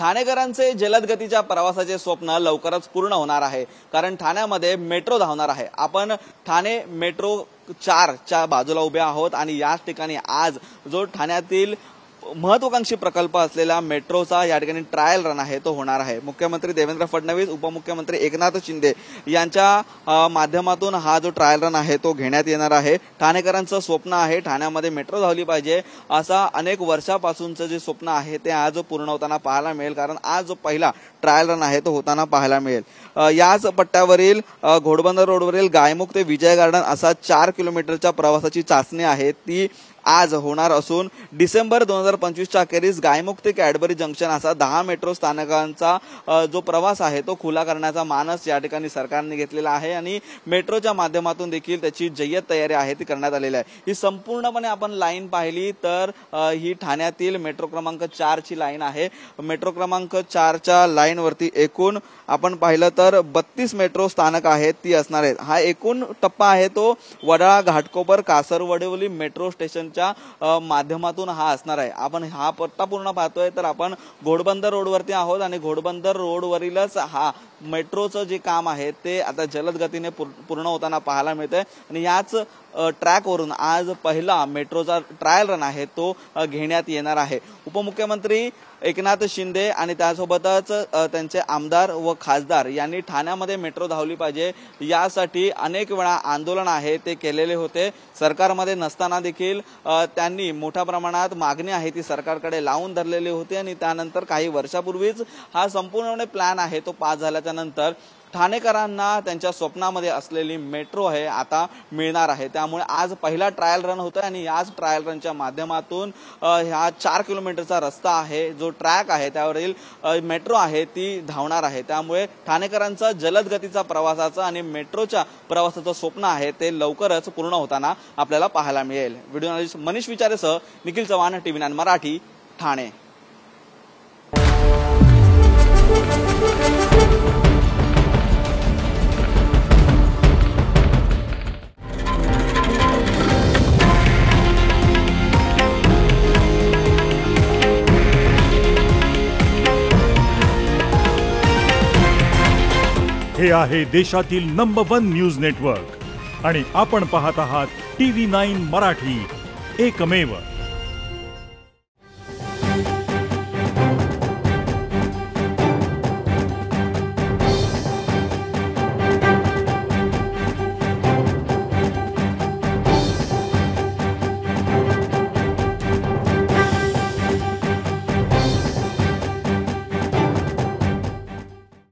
ठाणेकरांचे जलद गतीच्या प्रवासाचे स्वप्न लवकरच पूर्ण होणार आहे, कारण ठाण्यामध्ये मेट्रो धावणार आहे। आपण ठाणे मेट्रो 4 च्या बाजूला उभे आहोत आणि याच ठिकाणी आज जो ठाण्यातील महत्वाकांक्षी प्रकल्प असलेला मेट्रोचा या ठिकाणी ट्रायल रन आहे तो होणार आहे। मुख्यमंत्री देवेंद्र फडणवीस, उपमुख्यमंत्री एकनाथ शिंदे यांच्या माध्यमातून हा जो ट्रायल रन आहे तो घेण्यात येणार आहे। ठाणेकरांचं स्वप्न आहे ठाण्यामध्ये मेट्रो धावली पाहिजे, असा अनेक वर्षापासूनचं जे स्वप्न आहे ते आज पूर्ण होताना पाहायला मिळेल, कारण आज जो पहिला ट्रायल रन आहे तो होताना पाहायला मिळेल। याच पट्ट्यावरील घोडबंदर रोडवरील गायमुख ते विजय गार्डन असा 4 किलोमीटरच्या प्रवासाची चाचणी आहे ती आज होणार असून डिसेंबर 2025च्या अखेरीस गायमुख ते कॅडबरी जंक्शन असा 10 मेट्रो स्थानकांचा जो प्रवास आहे तो खुला करण्याचा मानस या ठिकाणी सरकारने घेतलेला आहे आणि मेट्रोच्या माध्यमातून देखील त्याची जय्यत तयारी आहे ती करण्यात आलेली आहे। ही संपूर्णपणे आपण लाईन पाहिली तर ही ठाण्यातील मेट्रो क्रमांक 4 ची लाईन आहे। मेट्रो क्रमांक 4 च्या लाईन वरती एकूण आपण पाहिलं तर 32 मेट्रो स्थानक आहेत ती असणार आहेत। हा एकूण टप्पा आहे तो वडाळा, घाटकोपर, कासरवडवली मेट्रो स्टेशन माध्यमातून हा असणार आहे। आपण हा पट्टा पूर्ण पाहतोय तर आपण घोडबंदर रोडवरती आहोत आणि घोडबंदर रोडवरीलच हा मेट्रोचं जे काम आहे ते आता जलद गतीने पूर्ण होताना पाहायला मिळतंय आणि याच ट्रॅकवरून आज पहिला मेट्रोचा ट्रायल रन आहे तो घेण्यात येणार आहे। उपमुख्यमंत्री एकनाथ शिंदे आणि त्यासोबतच त्यांचे आमदार व खासदार यांनी ठाण्यामध्ये मेट्रो धावली पाहिजे यासाठी अनेक वेळा आंदोलन आहे ते केलेले होते। सरकारमध्ये नसताना देखील त्यांनी मोठ्या प्रमाणात मागणी आहे ती सरकारकडे लावून धरलेली होती आणि त्यानंतर काही वर्षापूर्वीच हा संपूर्णपणे प्लॅन आहे तो पास झाल्याच्या नंतर ठाणेकरांना त्यांच्या स्वप्नामध्ये असलेली मेट्रो आहे आता मिळणार आहे। त्यामुळे आज पहिला ट्रायल रन होतोय आणि याच ट्रायल रनच्या माध्यमातून ह्या 4 किलोमीटरचा रस्ता आहे जो ट्रॅक आहे त्यावरील मेट्रो आहे ती धावणार आहे। त्यामुळे ठाणेकरांचा जलद गतीचा प्रवासाचा आणि मेट्रोच्या प्रवासाचं स्वप्न आहे ते लवकरच पूर्ण होताना आपल्याला पाहायला मिळेल। व्हिडिओ जर्नलिस्ट मनीष विचारेसह निखिल चव्हाण, TV9 मराठी, ठाणे। हे आहे देशातील नंबर 1 न्यूज नेटवर्क आणि आपण पाहत आहात TV9 मराठी, एकमेव।